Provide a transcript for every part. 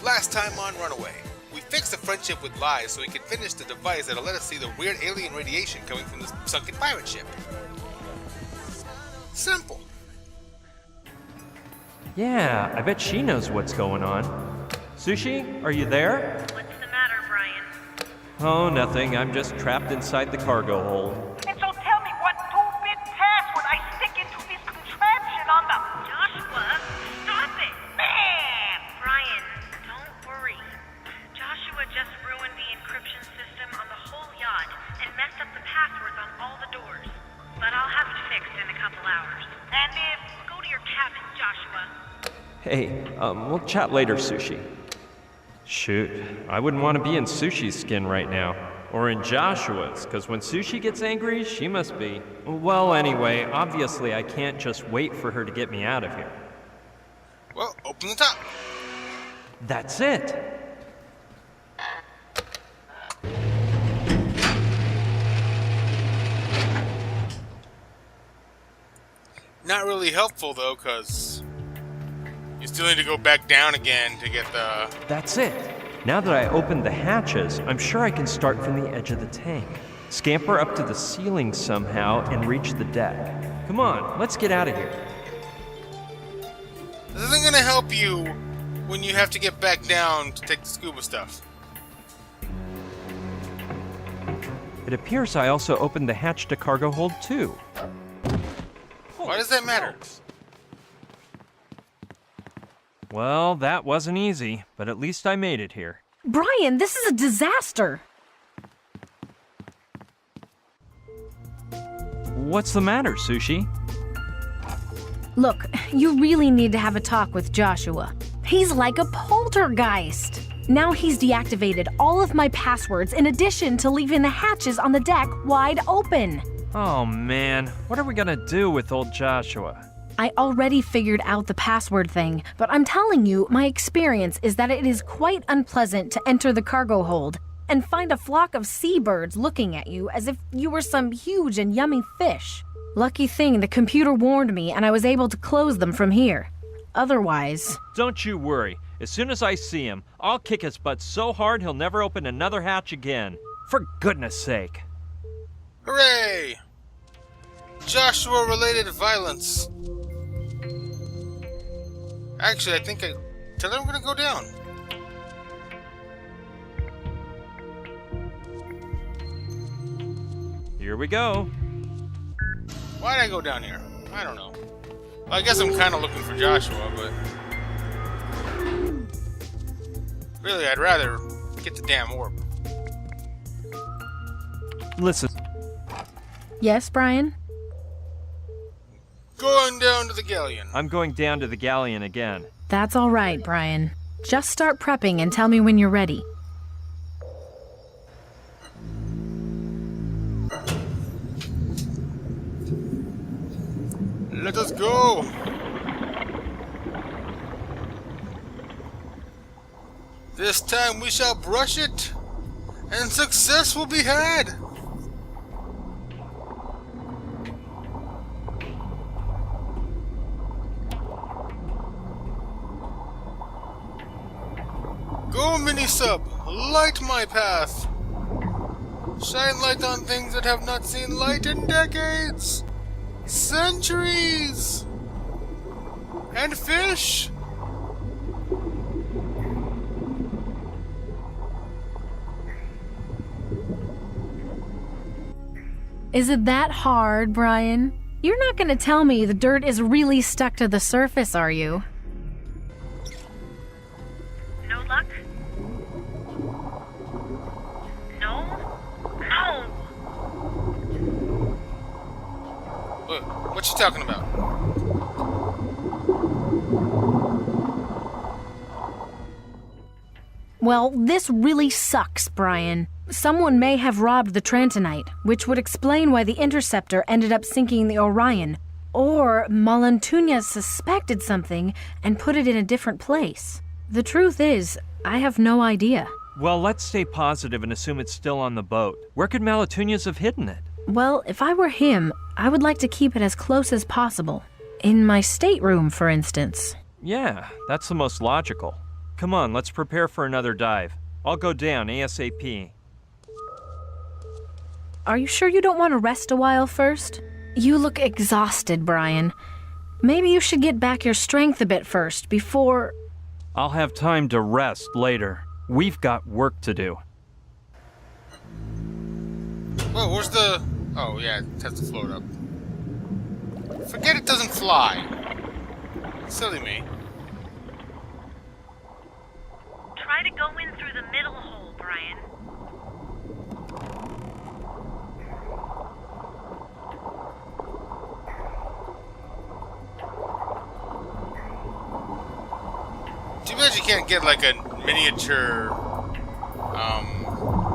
Last time on Runaway, we fixed the friendship with lies so we could finish the device that'll let us see the weird alien radiation coming from the sunken pirate ship. Simple. Yeah, I bet she knows what's going on. Sushi, are you there? What's the matter, Brian? Oh, nothing. I'm just trapped inside the cargo hold. And so tell me what two-bit password I stick into this contraption on the... Joshua, stop it! Man! Brian, don't worry. Joshua just ruined the encryption system on the whole yacht and messed up the passwords on all the doors. But I'll have it fixed in a couple hours. And if... Go to your cabin, Joshua. Hey, we'll chat later, Sushi. Shoot, I wouldn't want to be in Sushi's skin right now. Or in Joshua's, because when Sushi gets angry, she must be. Well, anyway, obviously I can't just wait for her to get me out of here. Well, open the top. That's it! Not really helpful though, because you still need to go back down again to get the... That's it! Now that I opened the hatches, I'm sure I can start from the edge of the tank, scamper up to the ceiling somehow, and reach the deck. Come on, let's get out of here. This isn't gonna help you when you have to get back down to take the scuba stuff. It appears I also opened the hatch to cargo hold too. Why does that matter? Well, that wasn't easy, but at least I made it here. Brian, this is a disaster! What's the matter, Sushi? Look, you really need to have a talk with Joshua. He's like a poltergeist. Now he's deactivated all of my passwords in addition to leaving the hatches on the deck wide open. Oh man, what are we gonna do with old Joshua? I already figured out the password thing, but I'm telling you, my experience is that it is quite unpleasant to enter the cargo hold and find a flock of seabirds looking at you as if you were some huge and yummy fish. Lucky thing, the computer warned me and I was able to close them from here. Otherwise... Don't you worry. As soon as I see him, I'll kick his butt so hard he'll never open another hatch again. For goodness sake. Hooray! Joshua-related violence. Actually, I think I... Tell them I'm gonna go down. Here we go. Why'd I go down here? I don't know. Well, I guess I'm kind of looking for Joshua, but... Really, I'd rather get the damn orb. Listen. Yes, Brian? Going down to the galleon. I'm going down to the galleon again. That's all right, Brian. Just start prepping and tell me when you're ready. Let us go! This time we shall brush it, and success will be had! Go, mini-sub! Light my path! Shine light on things that have not seen light in decades! Centuries! And fish! Is it that hard, Brian? You're not gonna tell me the dirt is really stuck to the surface, are you? No luck? No? No! What you talking about? Well, this really sucks, Brian. Someone may have robbed the Trantonite, which would explain why the Interceptor ended up sinking the Orion. Or Malantunya suspected something and put it in a different place. The truth is, I have no idea. Well, let's stay positive and assume it's still on the boat. Where could Malatunias have hidden it? Well, if I were him, I would like to keep it as close as possible. In my stateroom, for instance. Yeah, that's the most logical. Come on, let's prepare for another dive. I'll go down ASAP. Are you sure you don't want to rest a while first? You look exhausted, Brian. Maybe you should get back your strength a bit first before... I'll have time to rest later. We've got work to do. Whoa, where's the... Oh, yeah, it has to float up. Forget it doesn't fly. Silly me. Try to go in through the middle hole, Brian. Too bad you can't get like a miniature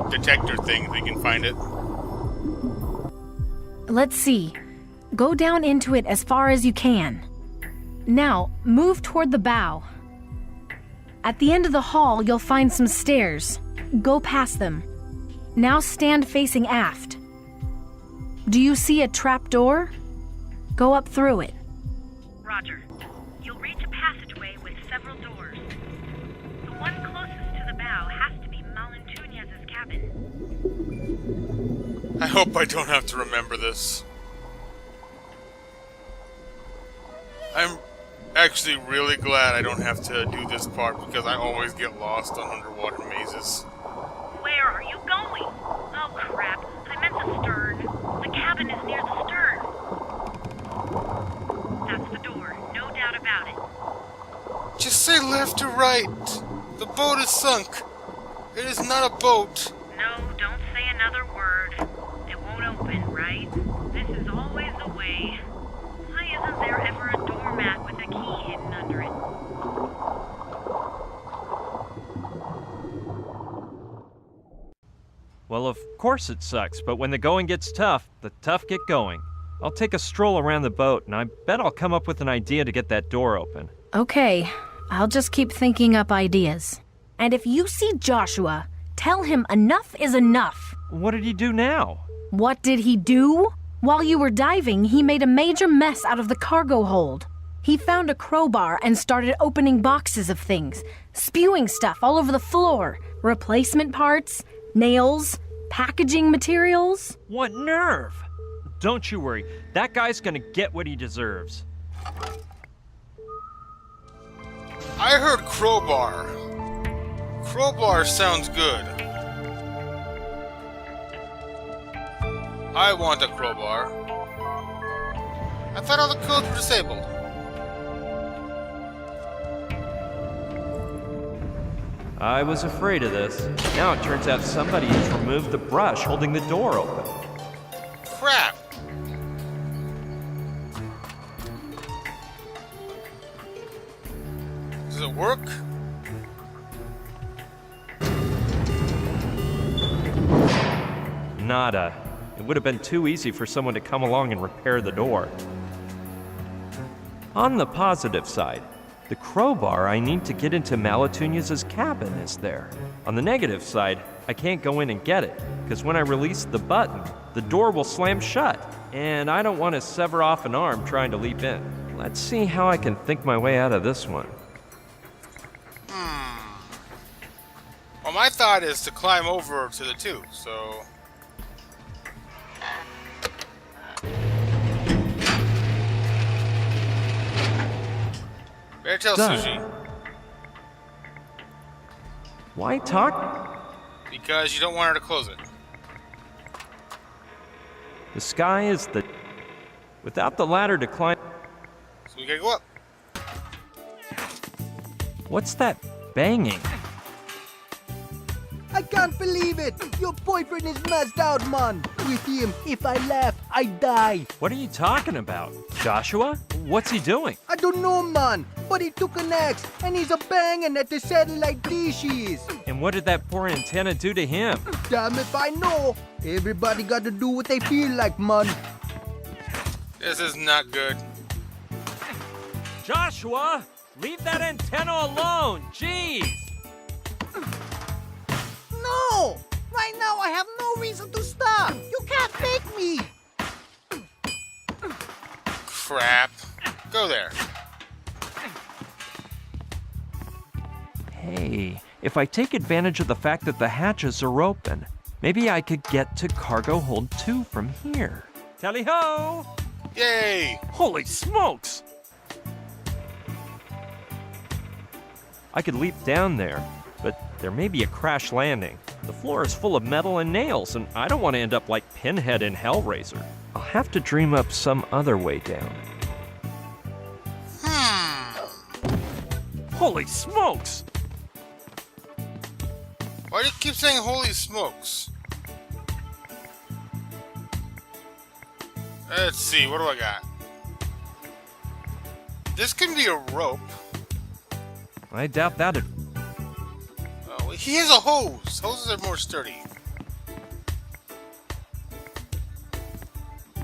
detector thing if you can find it. Let's see. Go down into it as far as you can. Now, move toward the bow. At the end of the hall, you'll find some stairs. Go past them. Now stand facing aft. Do you see a trap door? Go up through it. Roger. You'll reach a passageway with several doors. The one closest to the bow has to be Malentunez's cabin. I hope I don't have to remember this. I'm actually really glad I don't have to do this part because I always get lost on underwater mazes. Where are you going? Oh, crap. I meant the stern. The cabin is near the stern. That's the door. No doubt about it. Just say left or right. The boat is sunk. It is not a boat. No, don't say another word. It won't open, right? This is always the way. Why isn't there ever a doormat with a key hidden under it? Well, of course it sucks, but when the going gets tough, the tough get going. I'll take a stroll around the boat, and I bet I'll come up with an idea to get that door open. Okay, I'll just keep thinking up ideas. And if you see Joshua, tell him enough is enough. What did he do now? What did he do? While you were diving, he made a major mess out of the cargo hold. He found a crowbar and started opening boxes of things, spewing stuff all over the floor. Replacement parts, nails, packaging materials. What nerve! Don't you worry, that guy's gonna get what he deserves. I heard crowbar. Crowbar sounds good. I want a crowbar. I thought all the codes were disabled. I was afraid of this. Now it turns out somebody has removed the brush holding the door open. Crap! Does it work? Nada. It would have been too easy for someone to come along and repair the door. On the positive side, the crowbar I need to get into Malentunez's cabin is there. On the negative side, I can't go in and get it, because when I release the button, the door will slam shut, and I don't want to sever off an arm trying to leap in. Let's see how I can think my way out of this one. Well, my thought is to climb over to the two, so... Better tell Done. Sushi. Why talk? Because you don't want her to close it. The sky is the... Without the ladder to climb... So we gotta go up. What's that banging? I can't believe it! Your boyfriend is messed out, man! With him, if I laugh, I die! What are you talking about? Joshua? What's he doing? I don't know, man, but he took an axe and he's a banging at the satellite dishes! And what did that poor antenna do to him? Damn if I know! Everybody got to do what they feel like, man! This is not good. Joshua! Leave that antenna alone! Jeez! No! Right now I have no reason to stop! You can't make me! Crap. Go there. Hey, if I take advantage of the fact that the hatches are open, maybe I could get to cargo hold 2 from here. Tally-ho! Yay! Holy smokes! I could leap down there, but there may be a crash landing. The floor is full of metal and nails, and I don't want to end up like Pinhead in Hellraiser. I'll have to dream up some other way down. Holy smokes! Why do you keep saying holy smokes? Let's see, what do I got? This can be a rope. I doubt that. Oh, he has a hose. Hoses are more sturdy.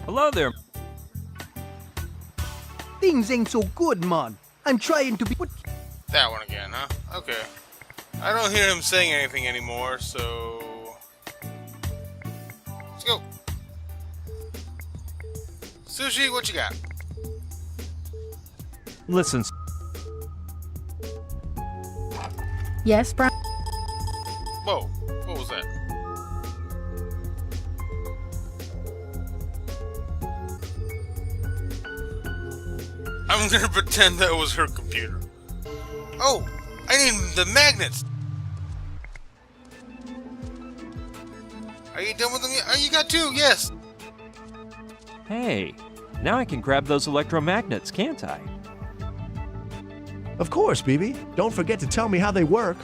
Hello there. Things ain't so good, man. I'm trying to be. What? That one again, huh? Okay. I don't hear him saying anything anymore, so... Let's go. Sushi, what you got? Listen, Yes, Brian? Whoa, what was that? I'm gonna pretend that was her computer. Oh, I need the magnets! Are you done with them yet? Oh, you got 2, yes! hey, now I can grab those electromagnets, can't I? Of course, BB. Don't forget to tell me how they work.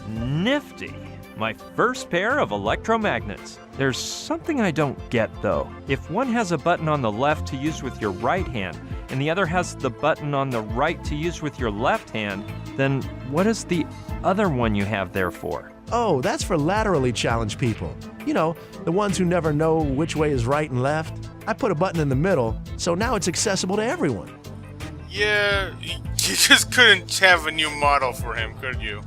Nifty. My first pair of electromagnets. There's something I don't get, though. If one has a button on the left to use with your right hand, and the other has the button on the right to use with your left hand, then what is the other one you have there for? Oh, that's for laterally challenged people. You know, the ones who never know which way is right and left. I put a button in the middle, so now it's accessible to everyone. Yeah, you just couldn't have a new model for him, could you?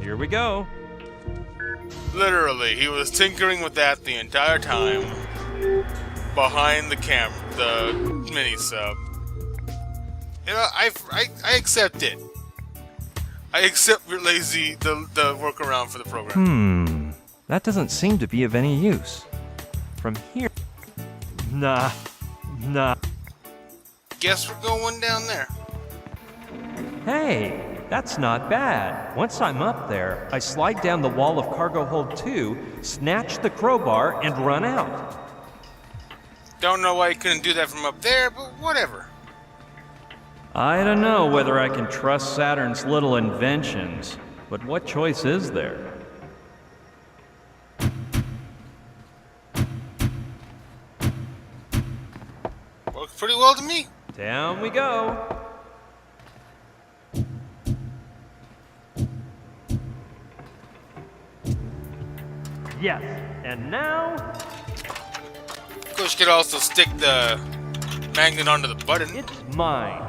Here we go. Literally, he was tinkering with that the entire time. Behind the mini sub. You know, I accept it. I accept your the workaround for the program. That doesn't seem to be of any use. From here... Nah. Guess we're going down there. Hey, that's not bad. Once I'm up there, I slide down the wall of cargo hold 2, snatch the crowbar, and run out. Don't know why you couldn't do that from up there, but whatever. I don't know whether I can trust Saturn's little inventions, but what choice is there? Works pretty well to me. Down we go. Yes, and now... Of course, you could also stick the magnet onto the button. It's mine.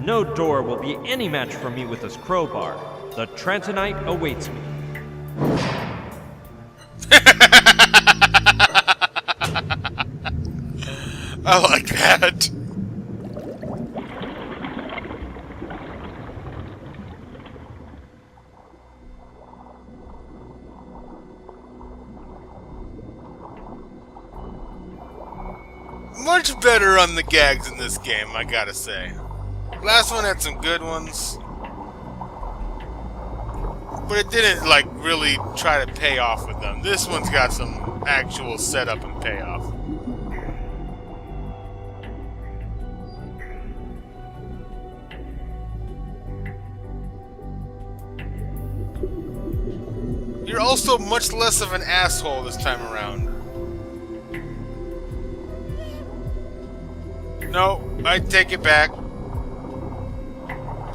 No door will be any match for me with this crowbar. The Transinite awaits me. I like that. Much better on the gags in this game, I gotta say. Last one had some good ones, but it didn't, like, really try to pay off with them. This one's got some actual setup and payoff. You're also much less of an asshole this time around. No, I take it back.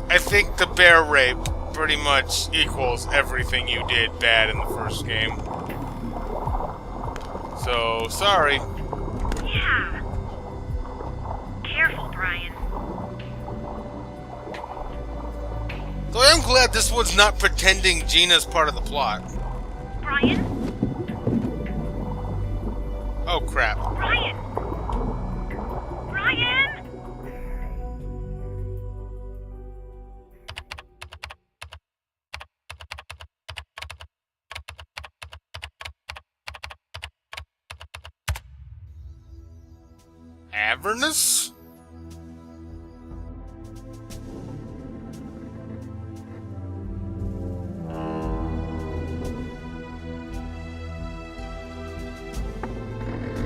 I think the bear rape pretty much equals everything you did bad in the first game. So, sorry. Yeah. Careful, Brian. So I am glad this one's not pretending Gina's part of the plot. Brian? Oh, crap. Brian! Brian! Avernus?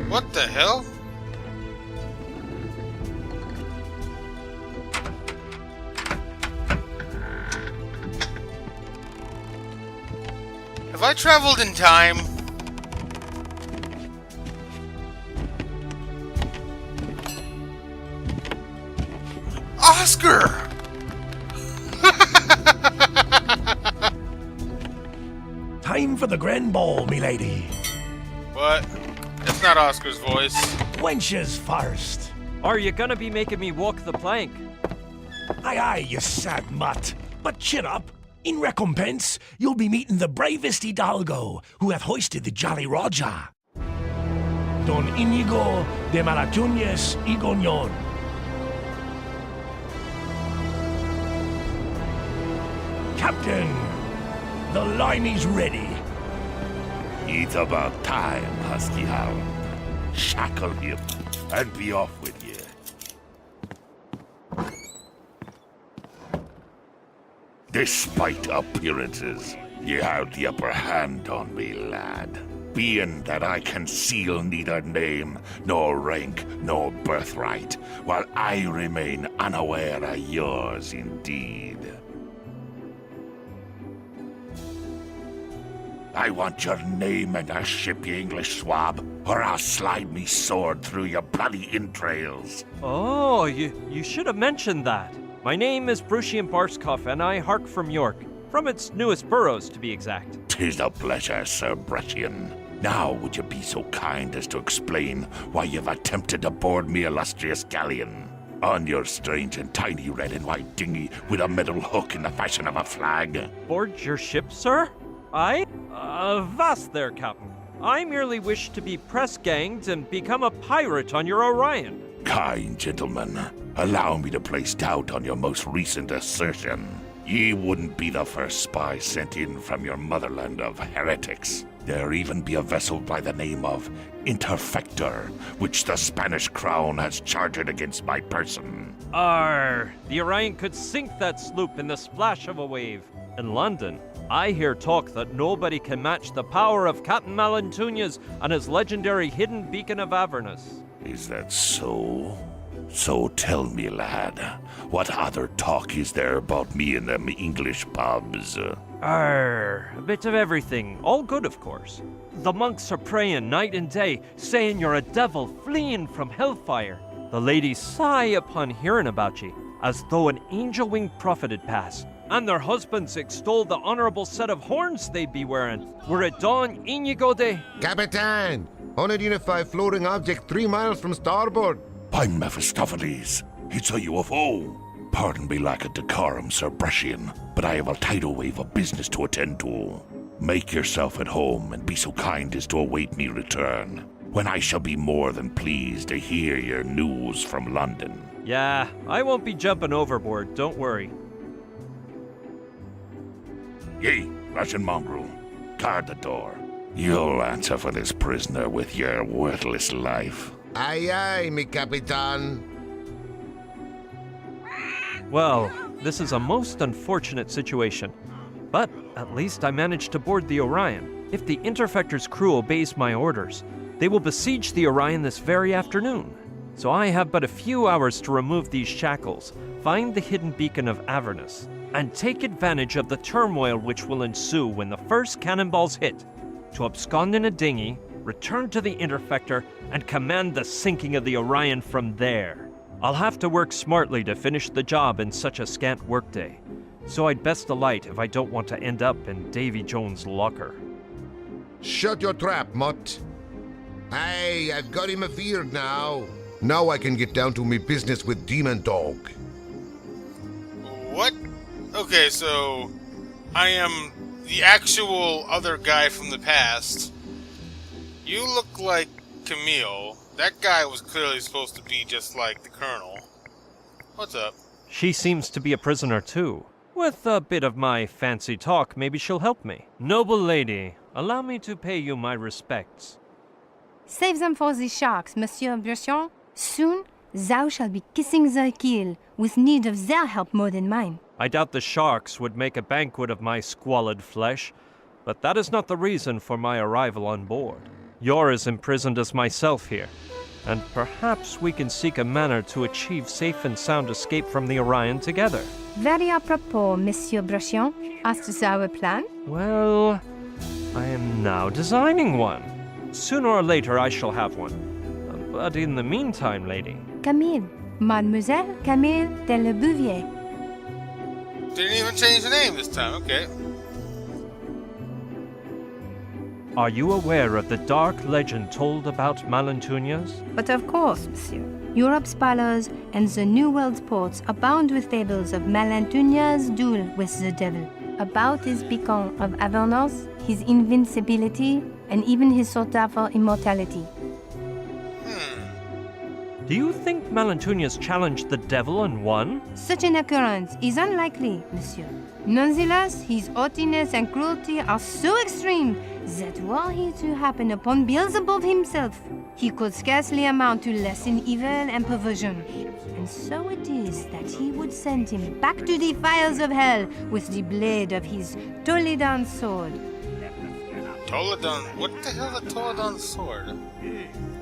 What the hell? Have I traveled in time? Oscar! Time for the grand ball, milady. What? That's not Oscar's voice. Wenches first. Are you gonna be making me walk the plank? Aye, aye, you sad mutt. But chin up. In recompense, you'll be meeting the bravest hidalgo who hath hoisted the Jolly Roger. Don Inigo de Malatuñez y Goñón. Captain, the limey's ready. It's about time, Husky Hound. Shackle him and be off with you. Despite appearances, you have the upper hand on me, lad. Being that I conceal neither name, nor rank, nor birthright, while I remain unaware of yours indeed. I want your name and a ship, you English swab, or I'll slide me sword through your bloody entrails. Oh, you should have mentioned that. My name is Brucian Barskoff, and I hark from York. From its newest boroughs, to be exact. 'Tis a pleasure, Sir Brettian. Now would you be so kind as to explain why you've attempted to board me illustrious galleon? On your strange and tiny red and white dinghy with a metal hook in the fashion of a flag. Board your ship, sir? I? Vast there, Captain. I merely wish to be press-ganged and become a pirate on your Orion. Kind gentlemen, allow me to place doubt on your most recent assertion. Ye wouldn't be the first spy sent in from your motherland of heretics. There even be a vessel by the name of Interfector, which the Spanish crown has chartered against my person. The Orion could sink that sloop in the splash of a wave. In London, I hear talk that nobody can match the power of Captain Malantuñas and his legendary hidden beacon of Avernus. Is that so? So tell me, lad, what other talk is there about me in them English pubs? A bit of everything. All good, of course. The monks are praying night and day, saying you're a devil fleeing from hellfire. The ladies sigh upon hearing about ye, as though an angel-winged prophet had passed. And their husbands extol the honorable set of horns they'd be wearing, were it Don Inigo de... Capitan! Unidentified floating object 3 miles from starboard. By Mephistopheles, it's a UFO. Pardon me lack of decorum, Sir Brettian, but I have a tidal wave of business to attend to. Make yourself at home and be so kind as to await me return, when I shall be more than pleased to hear your news from London. Yeah, I won't be jumping overboard, don't worry. Ye, Russian mongrel, guard the door. You'll answer for this prisoner with your worthless life. Aye, aye, mi capitan. Well, this is a most unfortunate situation. But at least I managed to board the Orion. If the Interfector's crew obeys my orders, they will besiege the Orion this very afternoon. So I have but a few hours to remove these shackles, find the hidden beacon of Avernus, and take advantage of the turmoil which will ensue when the first cannonballs hit, to abscond in a dinghy, return to the Interfector, and command the sinking of the Orion from there. I'll have to work smartly to finish the job in such a scant workday, so I'd best alight if I don't want to end up in Davy Jones' locker. Shut your trap, mutt. Aye, I've got him afeared now. Now I can get down to me business with Demon Dog. What? Okay, so I am the actual other guy from the past. You look like Camille. That guy was clearly supposed to be just like the Colonel. What's up? She seems to be a prisoner too. With a bit of my fancy talk, maybe she'll help me. Noble lady, allow me to pay you my respects. Save them for the sharks, Monsieur Bresson. Soon, thou shalt be kissing their keel, with need of their help more than mine. I doubt the sharks would make a banquet of my squalid flesh, but that is not the reason for my arrival on board. You're as imprisoned as myself here, and perhaps we can seek a manner to achieve safe and sound escape from the Orion together. Very apropos, Monsieur Bresson. Hast thou a plan? Well, I am now designing one. Sooner or later I shall have one. But in the meantime, lady... Camille. Mademoiselle Camille de Le Bouvier. Didn't even change the name this time, okay. Are you aware of the dark legend told about Malantunas? But of course, monsieur. Europe's palace and the New World's ports abound with fables of Malantuna's duel with the devil, about his beacon of Avernus, his invincibility, and even his sought-after immortality. Do you think Malantunas challenged the devil and won? Such an occurrence is unlikely, monsieur. Nonetheless, his haughtiness and cruelty are so extreme that were he to happen upon Beelzebub himself, he could scarcely amount to less in evil and perversion. And so it is that he would send him back to the fires of hell with the blade of his Toledan sword. Toledan? What the hell is a Toledan sword?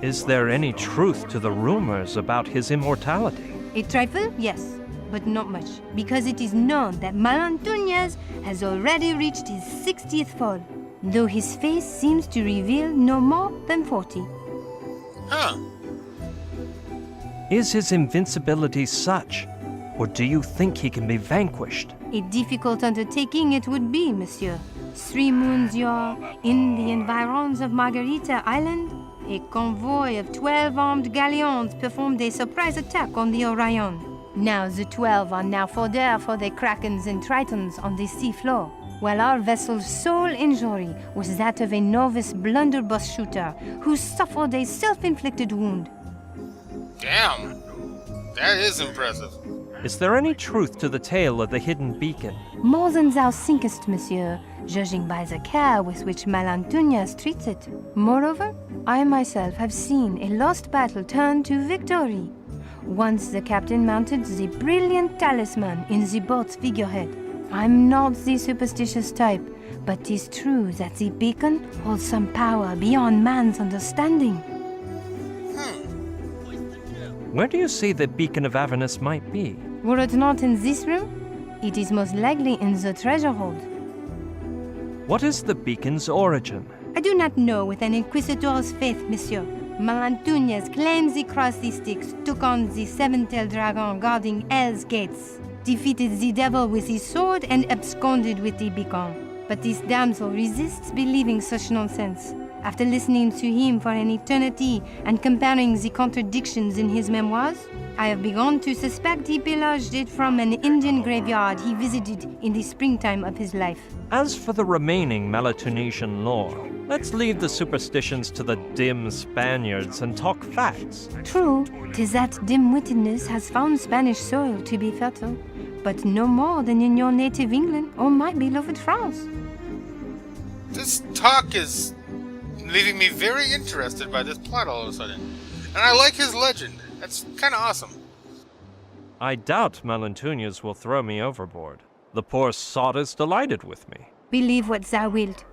Is there any truth to the rumors about his immortality? A trifle, yes, but not much, because it is known that Malantunas has already reached his 60th fall, though his face seems to reveal no more than 40. Huh. Is his invincibility such, or do you think he can be vanquished? A difficult undertaking it would be, monsieur. 3 moons yore, in the environs of Margarita Island, a convoy of 12 armed galleons performed a surprise attack on the Orion. Now the 12 are now fodder for the Krakens and Tritons on the sea floor, while our vessel's sole injury was that of a novice blunderbuss shooter who suffered a self-inflicted wound. Damn. That is impressive. Is there any truth to the tale of the hidden beacon? More than thou thinkest, monsieur, judging by the care with which Malantunas treats it. Moreover, I myself have seen a lost battle turn to victory. Once the captain mounted the brilliant talisman in the boat's figurehead. I'm not the superstitious type, but 'tis true that the beacon holds some power beyond man's understanding. Where do you say the beacon of Avernus might be? Were it not in this room, it is most likely in the treasure hold. What is the beacon's origin? I do not know with an inquisitor's faith, monsieur. Malantunas claims he crossed the Styx, took on the seven-tailed dragon guarding Hell's gates, defeated the devil with his sword, and absconded with the beacon. But this damsel resists believing such nonsense. After listening to him for an eternity and comparing the contradictions in his memoirs, I have begun to suspect he pillaged it from an Indian graveyard he visited in the springtime of his life. As for the remaining Malatunasian lore, let's leave the superstitions to the dim Spaniards and talk facts. True, 'tis that dim-wittedness has found Spanish soil to be fertile, but no more than in your native England or my beloved France. This talk is leaving me very interested by this plot all of a sudden. And I like his legend. That's kind of awesome. I doubt Malantunas will throw me overboard. The poor sot is delighted with me. Believe what thou wilt,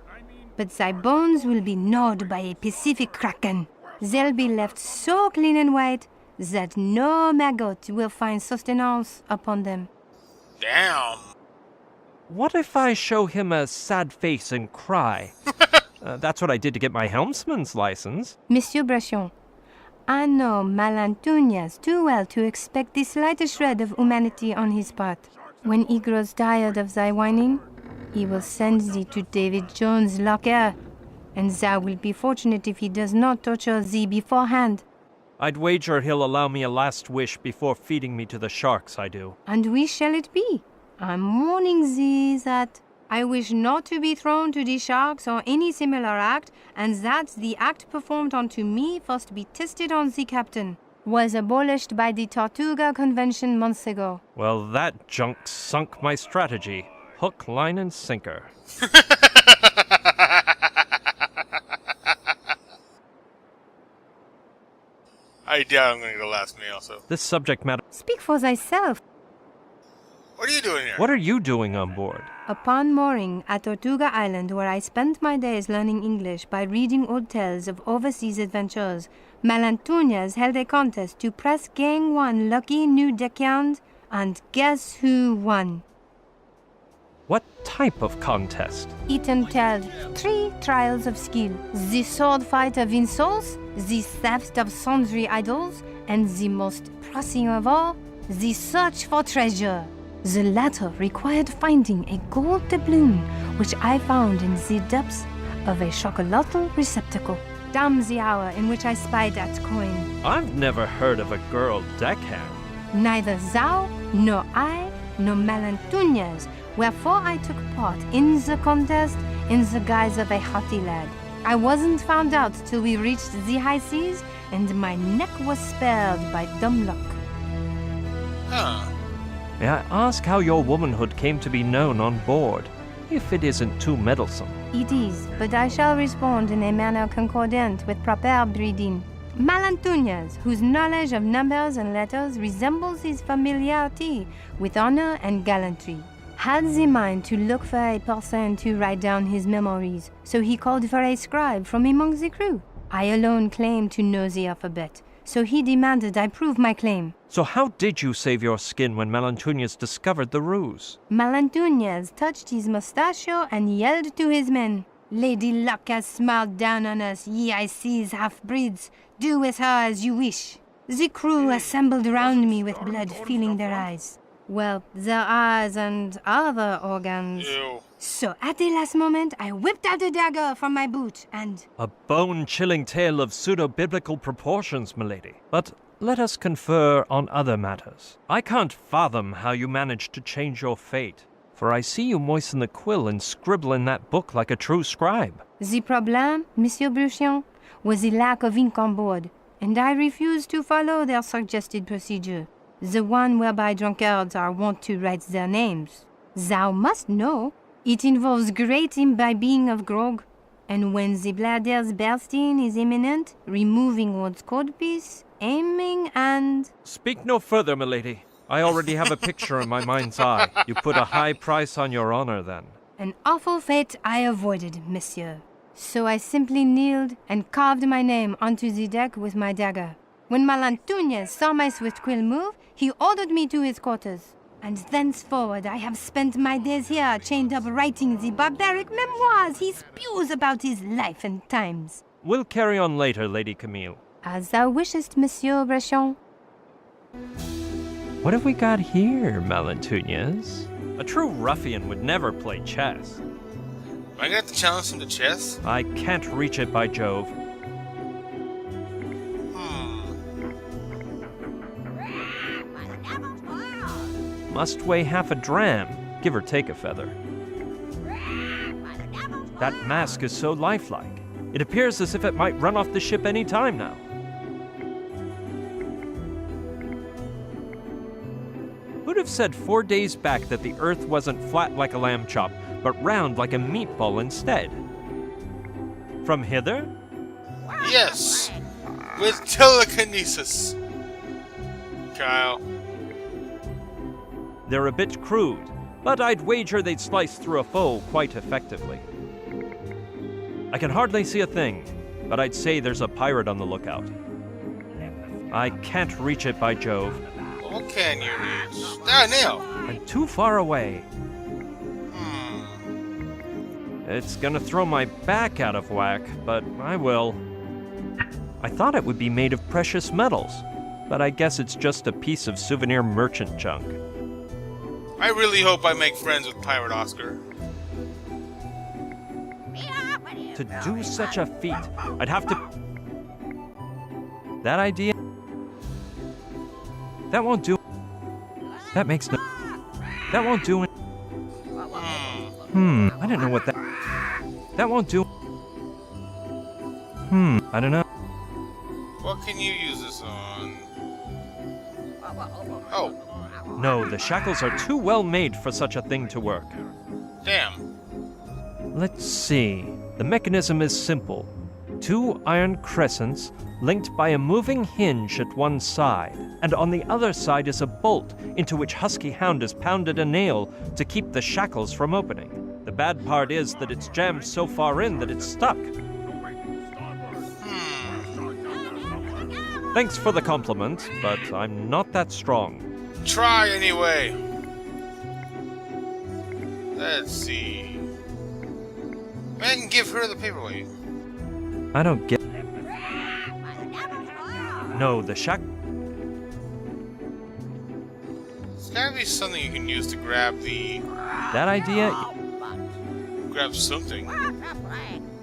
but thy bones will be gnawed by a Pacific kraken. They'll be left so clean and white that no maggot will find sustenance upon them. Damn. What if I show him a sad face and cry? That's what I did to get my helmsman's license. Monsieur Bresson, I know Malantunas too well to expect the slightest shred of humanity on his part. When he grows tired of thy whining, he will send thee to David Jones' locker, and thou wilt be fortunate if he does not torture thee beforehand. I'd wager he'll allow me a last wish before feeding me to the sharks, I do. And we shall it be. I'm warning thee that I wish not to be thrown to the sharks or any similar act, and that the act performed unto me first be tested on the captain. Was abolished by the Tortuga Convention months ago. Well, that junk sunk my strategy. Hook, line, and sinker. I doubt I'm going to get a last meal, so. This subject matter... Speak for thyself. What are you doing here? What are you doing on board? Upon mooring at Tortuga Island, where I spent my days learning English by reading old tales of overseas adventures, Malantuñas held a contest to press Gang 1 lucky new deckhand, and guess who won? What type of contest? It entailed 3 trials of skill: the sword fight of insults, the theft of sundry idols, and the most pressing of all, the search for treasure. The latter required finding a gold doubloon, which I found in the depths of a chocolatl receptacle. Damn the hour in which I spied that coin. I've never heard of a girl deckhand. Neither thou, nor I, nor Malantuñas, wherefore I took part in the contest in the guise of a haughty lad. I wasn't found out till we reached the high seas, and my neck was spared by dumb luck. Huh. May I ask how your womanhood came to be known on board, if it isn't too meddlesome? It is, but I shall respond in a manner concordant with proper breeding. Malantuñas, whose knowledge of numbers and letters resembles his familiarity with honor and gallantry, had the mind to look for a person to write down his memories, so he called for a scribe from among the crew. I alone claimed to know the alphabet, so he demanded I prove my claim. So how did you save your skin when Malantuñas discovered the ruse? Malantuñas touched his mustachio and yelled to his men, "Lady Luck has smiled down on us, ye I sees half-breeds. Do with her as you wish." The crew assembled round me with blood filling their eyes. Well, their eyes and other organs. Ew. So at the last moment, I whipped out a dagger from my boot and... A bone-chilling tale of pseudo-biblical proportions, milady. But let us confer on other matters. I can't fathom how you managed to change your fate, for I see you moisten the quill and scribble in that book like a true scribe. The problem, Monsieur Bruchion, was the lack of ink on board, and I refused to follow their suggested procedure, the one whereby drunkards are wont to write their names. Thou must know, it involves great imbibing of grog, and when the bladder's bursting is imminent, removing one's codpiece, aiming and... Speak no further, milady. I already have a picture in my mind's eye. You put a high price on your honor, then. An awful fate I avoided, monsieur. So I simply kneeled and carved my name onto the deck with my dagger. When Malantuñas saw my swift quill move, he ordered me to his quarters. And thenceforward I have spent my days here chained up writing the barbaric memoirs he spews about his life and times. We'll carry on later, Lady Camille. As thou wishest, Monsieur Brechon. What have we got here, Malantuñas? A true ruffian would never play chess. Am I gonna have to challenge him to chess? I can't reach it, by Jove. Must weigh half a dram, give or take a feather. That mask is so lifelike. It appears as if it might run off the ship any time now. Who'd have said 4 days back that the Earth wasn't flat like a lamb chop, but round like a meatball instead? From hither? Yes! With telekinesis! Kyle. They're a bit crude, but I'd wager they'd slice through a foe quite effectively. I can hardly see a thing, but I'd say there's a pirate on the lookout. I can't reach it, by Jove. What can you reach? Ah, nail! I'm too far away. It's gonna throw my back out of whack, but I will. I thought it would be made of precious metals, but I guess it's just a piece of souvenir merchant junk. I really hope I make friends with Pirate Oscar. To do such a feat, I'd have to... That idea... That won't do... That makes no... That won't do it... I don't know what that... That won't do. I don't know. What can you use this on? Oh, No, the shackles are too well made for such a thing to work. damn. Let's see. The mechanism is simple. 2 iron crescents linked by a moving hinge at one side, and on the other side is a bolt into which Husky Hound has pounded a nail to keep the shackles from opening. The bad part is that it's jammed so far in that it's stuck. Thanks for the compliment, but I'm not that strong. Try anyway. Let's see. I can give her the paperweight. I don't get... No, the shack... It's gotta be something you can use to grab the... That idea... Grab something.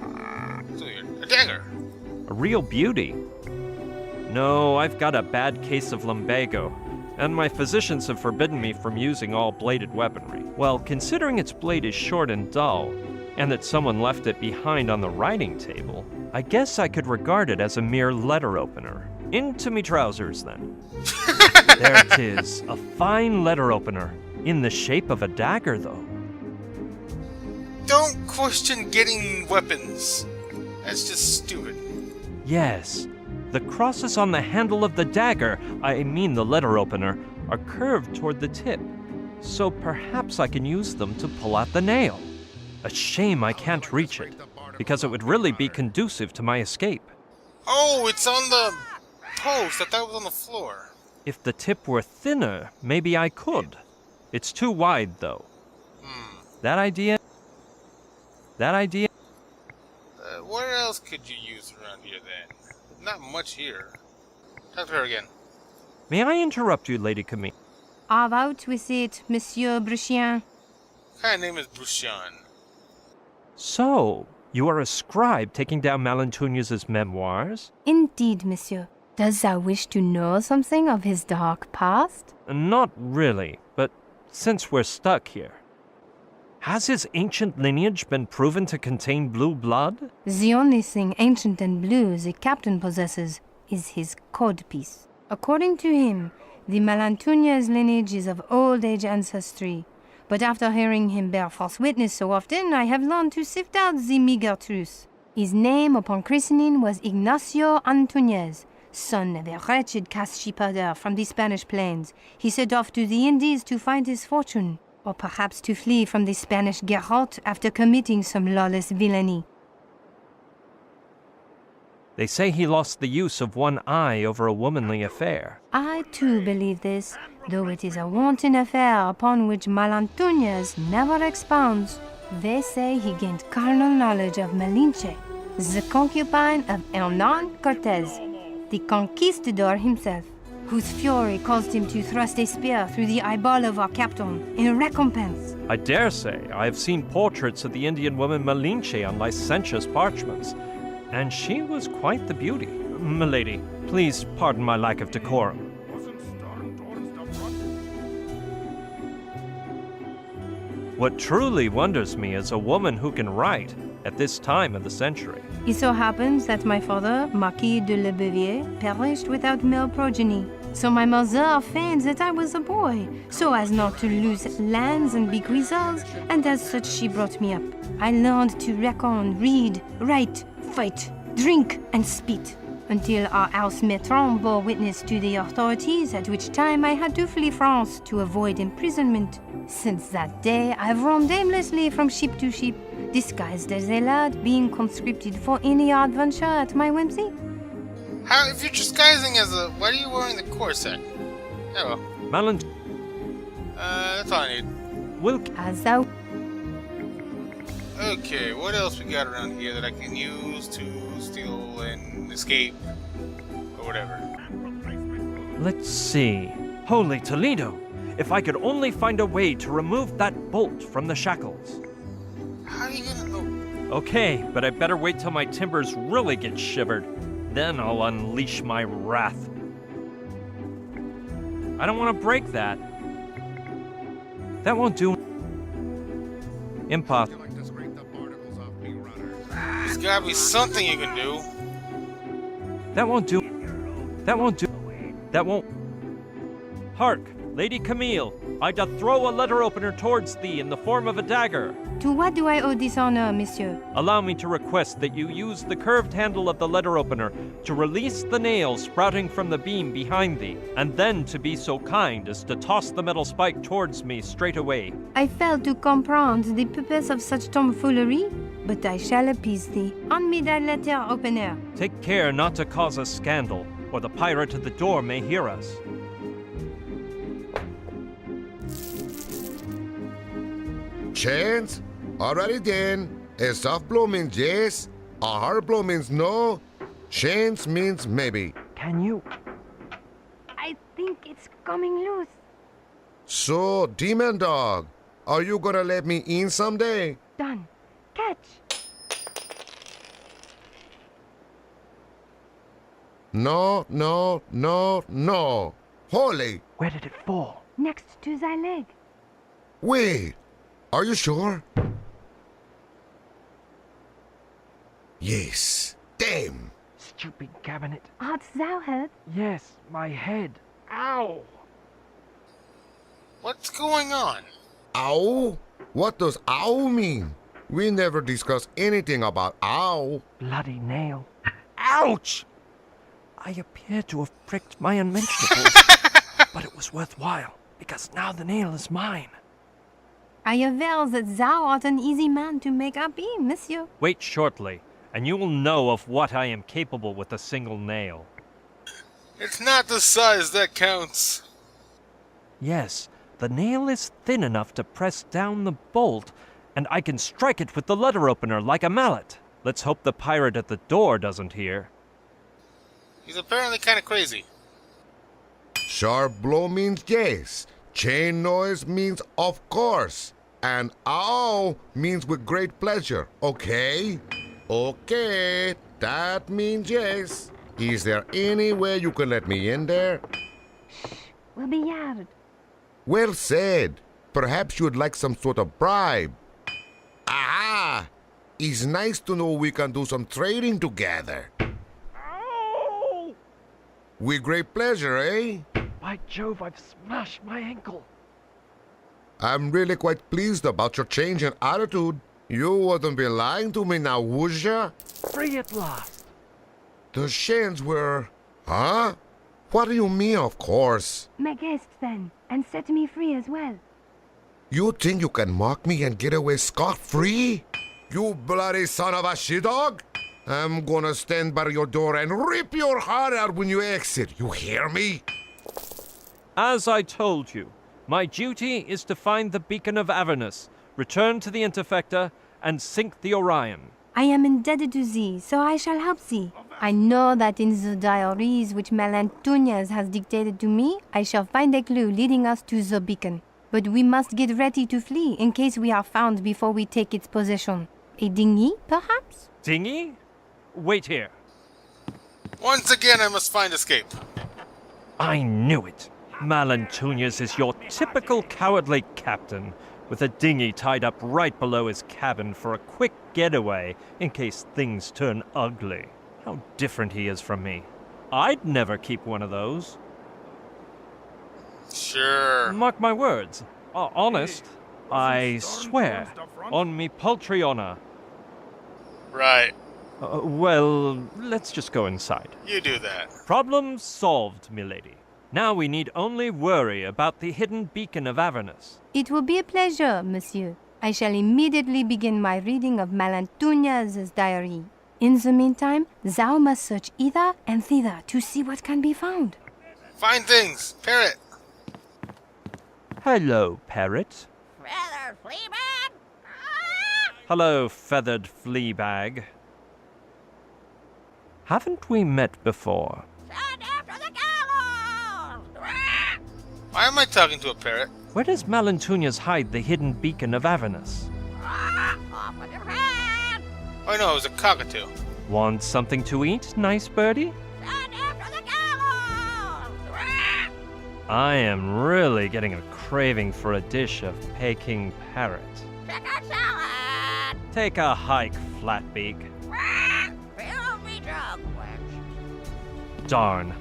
A dagger. A real beauty. No, I've got a bad case of lumbago, and my physicians have forbidden me from using all bladed weaponry. Well, considering its blade is short and dull, and that someone left it behind on the writing table, I guess I could regard it as a mere letter opener. Into me trousers, then. There it is, a fine letter opener, in the shape of a dagger, though. Don't question getting weapons. That's just stupid. Yes, the crosses on the handle of the dagger, I mean the letter opener, are curved toward the tip, so perhaps I can use them to pull out the nail. A shame I can't reach it, because it would really be conducive to my escape. Oh, it's on the post. I thought it was on the floor. If the tip were thinner, maybe I could. It's too wide, though. That idea? Where else could you use around here, then? Not much here. Talk to her again. May I interrupt you, Lady Camille? Out with it, Monsieur Bruchien. What kind of name is Bruchon? So, you are a scribe taking down Malentunius's memoirs? Indeed, monsieur. Does thou wish to know something of his dark past? Not really, but since we're stuck here, has his ancient lineage been proven to contain blue blood? The only thing ancient and blue the captain possesses is his codpiece. According to him, the Malentunias lineage is of old age ancestry. But after hearing him bear false witness so often, I have learned to sift out the meager truth. His name upon christening was Ignacio Antuñez, son of a wretched caste sheepherder from the Spanish plains. He set off to the Indies to find his fortune, or perhaps to flee from the Spanish garrote after committing some lawless villainy. They say he lost the use of one eye over a womanly affair. I too believe this, though it is a wanton affair upon which Malentunias never expounds. They say he gained carnal knowledge of Malinche, the concubine of Hernan Cortez, the conquistador himself, whose fury caused him to thrust a spear through the eyeball of our captain in recompense. I dare say I have seen portraits of the Indian woman Malinche on licentious parchments, and she was quite the beauty. Milady, please pardon my lack of decorum. What truly wonders me is a woman who can write at this time of the century. It so happens that my father, Marquis de Lebevier, perished without male progeny. So my mother feigned that I was a boy, so as not to lose lands and bequeaths, and as such she brought me up. I learned to reckon, read, write, fight, drink, and spit, until our house matron bore witness to the authorities, at which time I had to flee France to avoid imprisonment. Since that day, I've roamed aimlessly from ship to ship, disguised as a lad, being conscripted for any adventure at my whimsy. How, if you're disguising as a... Why are you wearing the corset? Oh well. That's all I need. As thou... Okay, what else we got around here that I can use to steal and escape? Or whatever. Let's see. Holy Toledo! If I could only find a way to remove that bolt from the shackles. How are you gonna know? Okay, but I better wait till my timbers really get shivered. Then I'll unleash my wrath. I don't want to break that. That won't do. Impossible. There's gotta be something you can do. That won't do. That won't do. That won't. Hark, Lady Camille, I doth throw a letter opener towards thee in the form of a dagger. To what do I owe this honor, monsieur? Allow me to request that you use the curved handle of the letter opener to release the nail sprouting from the beam behind thee, and then to be so kind as to toss the metal spike towards me straight away. I fail to comprehend the purpose of such tomfoolery, but I shall appease thee. On me that letter opener. Take care not to cause a scandal, or the pirate at the door may hear us. Chance? Alrighty then. A soft blow means yes. A hard blow means no. Chance means maybe. Can you? I think it's coming loose. So, Demon Dog, are you gonna let me in someday? Done. Catch. No, no, no, no. Holy. Where did it fall? Next to thy leg. Wait. Are you sure? Yes. Damn. Stupid cabinet. Art thou hurt? Yes, my head. Ow! What's going on? Ow? What does ow mean? We never discussed anything about ow. Bloody nail. Ouch! I appear to have pricked my unmentionables, but it was worthwhile, because now the nail is mine. I aver that thou art an easy man to make happy, monsieur. Wait shortly, and you will know of what I am capable with a single nail. It's not the size that counts. Yes, the nail is thin enough to press down the bolt, and I can strike it with the letter opener like a mallet. Let's hope the pirate at the door doesn't hear. He's apparently kind of crazy. Sharp blow means yes. Chain noise means of course. And ow means with great pleasure. Okay? Okay. That means yes. Is there any way you can let me in there? We'll be yard. Well said. Perhaps you'd like some sort of bribe. Aha! It's nice to know we can do some trading together. Ow! With great pleasure, eh? By Jove, I've smashed my ankle. I'm really quite pleased about your change in attitude. You wouldn't be lying to me now, would ya? Free at last. The chains were... Huh? What do you mean, of course? Make haste then, and set me free as well. You think you can mock me and get away scot-free? You bloody son of a she-dog! I'm gonna stand by your door and rip your heart out when you exit. You hear me? As I told you, my duty is to find the beacon of Avernus, return to the Interfecta, and sink the Orion. I am indebted to thee, so I shall help thee. I know that in the diaries which Malantuñas has dictated to me, I shall find a clue leading us to the beacon. But we must get ready to flee in case we are found before we take its possession. A dinghy, perhaps? Dinghy? Wait here. Once again, I must find escape. I knew it. Malantuñas is your typical cowardly captain, with a dinghy tied up right below his cabin for a quick getaway in case things turn ugly. How different he is from me. I'd never keep one of those. Sure. Mark my words. Honest. I swear. On me paltry honor. Right. Well, let's just go inside. You do that. Problem solved, milady. Now we need only worry about the hidden beacon of Avernus. It will be a pleasure, monsieur. I shall immediately begin my reading of Malantuñas' diary. In the meantime, thou must search hither and thither to see what can be found. Find things. Parrot. Hello, parrot. Feathered Fleabag? Hello, feathered fleabag. Haven't we met before? Send after the gallows! Why am I talking to a parrot? Where does Malantuñas hide the hidden beacon of Avernus? Off with your head! Oh no, it was a cockatoo. Want something to eat, nice birdie? Send after the gallows! I am really getting a craving for a dish of Peking parrot. chicken salad. Take a hike, Flatbeak. Fill me jug, wench. Darn.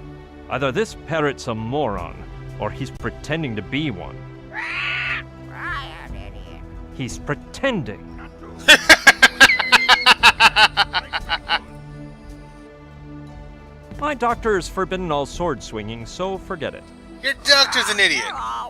Either this parrot's a moron, or he's pretending to be one. Brian, idiot. He's pretending. My doctor has forbidden all sword swinging, so forget it. Your doctor's an idiot. Oh,